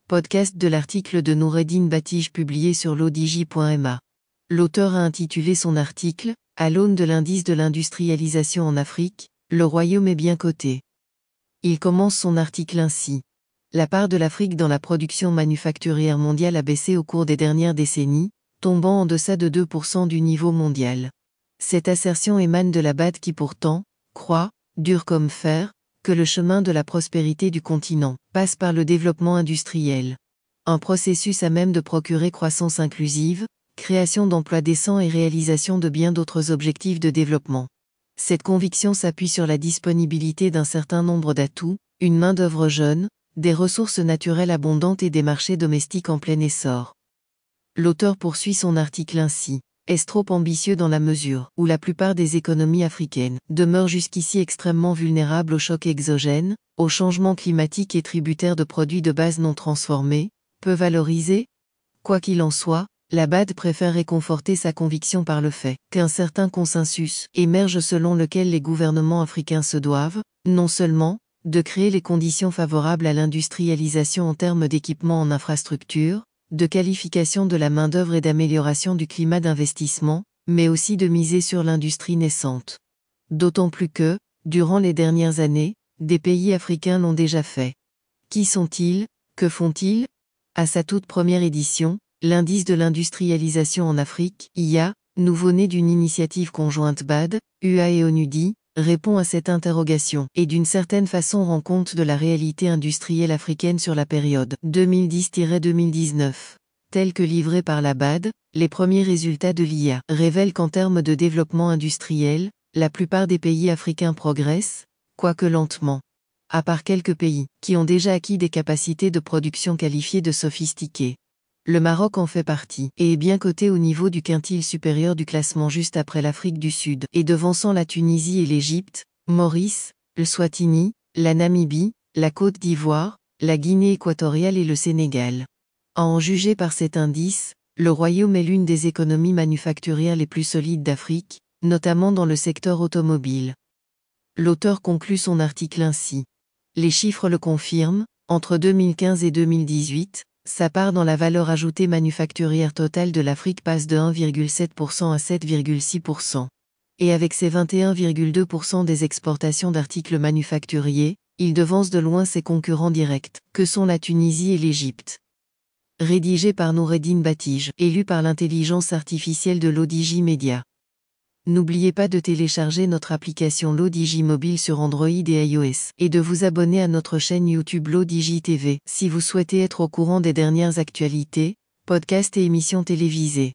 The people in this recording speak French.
podcast de l'article de Noureddine Batij publié sur l'odj.ma. L'auteur a intitulé son article « À l'aune de l'indice de l'industrialisation en Afrique, le royaume est bien coté ». Il commence son article ainsi. La part de l'Afrique dans la production manufacturière mondiale a baissé au cours des dernières décennies, tombant en deçà de 2% du niveau mondial. Cette assertion émane de la BAD qui pourtant croit, dur comme fer, que le chemin de la prospérité du continent passe par le développement industriel. Un processus à même de procurer croissance inclusive, création d'emplois décents et réalisation de bien d'autres objectifs de développement. Cette conviction s'appuie sur la disponibilité d'un certain nombre d'atouts, une main-d'œuvre jeune, des ressources naturelles abondantes et des marchés domestiques en plein essor. L'auteur poursuit son article ainsi. Est-ce trop ambitieux dans la mesure où la plupart des économies africaines demeurent jusqu'ici extrêmement vulnérables aux chocs exogènes, aux changements climatiques et tributaires de produits de base non transformés, peu valorisés? Quoi qu'il en soit, la BAD préfère réconforter sa conviction par le fait qu'un certain consensus émerge selon lequel les gouvernements africains se doivent, non seulement, de créer les conditions favorables à l'industrialisation en termes d'équipement en infrastructures, de qualification de la main-d'œuvre et d'amélioration du climat d'investissement, mais aussi de miser sur l'industrie naissante. D'autant plus que, durant les dernières années, des pays africains l'ont déjà fait. Qui sont-ils? Que font-ils? À sa toute première édition, l'indice de l'industrialisation en Afrique, IA, nouveau-né d'une initiative conjointe BAD, UA et ONUDI, répond à cette interrogation et d'une certaine façon rend compte de la réalité industrielle africaine sur la période 2010-2019. Tels que livrés par la BAD, les premiers résultats de l'IA révèlent qu'en termes de développement industriel, la plupart des pays africains progressent, quoique lentement. À part quelques pays qui ont déjà acquis des capacités de production qualifiées de sophistiquées. Le Maroc en fait partie et est bien coté au niveau du quintile supérieur du classement juste après l'Afrique du Sud et devançant la Tunisie et l'Égypte, Maurice, le Swatini, la Namibie, la Côte d'Ivoire, la Guinée équatoriale et le Sénégal. À en juger par cet indice, le Royaume est l'une des économies manufacturières les plus solides d'Afrique, notamment dans le secteur automobile. L'auteur conclut son article ainsi. Les chiffres le confirment, entre 2015 et 2018, sa part dans la valeur ajoutée manufacturière totale de l'Afrique passe de 1,7% à 7,6%. Et avec ses 21,2% des exportations d'articles manufacturiers, il devance de loin ses concurrents directs, que sont la Tunisie et l'Égypte. Rédigé par Noureddine Batij, et lu par l'intelligence artificielle de l'ODJ Media. N'oubliez pas de télécharger notre application l'ODJ mobile sur Android et iOS, et de vous abonner à notre chaîne YouTube l'ODJ TV, si vous souhaitez être au courant des dernières actualités, podcasts et émissions télévisées.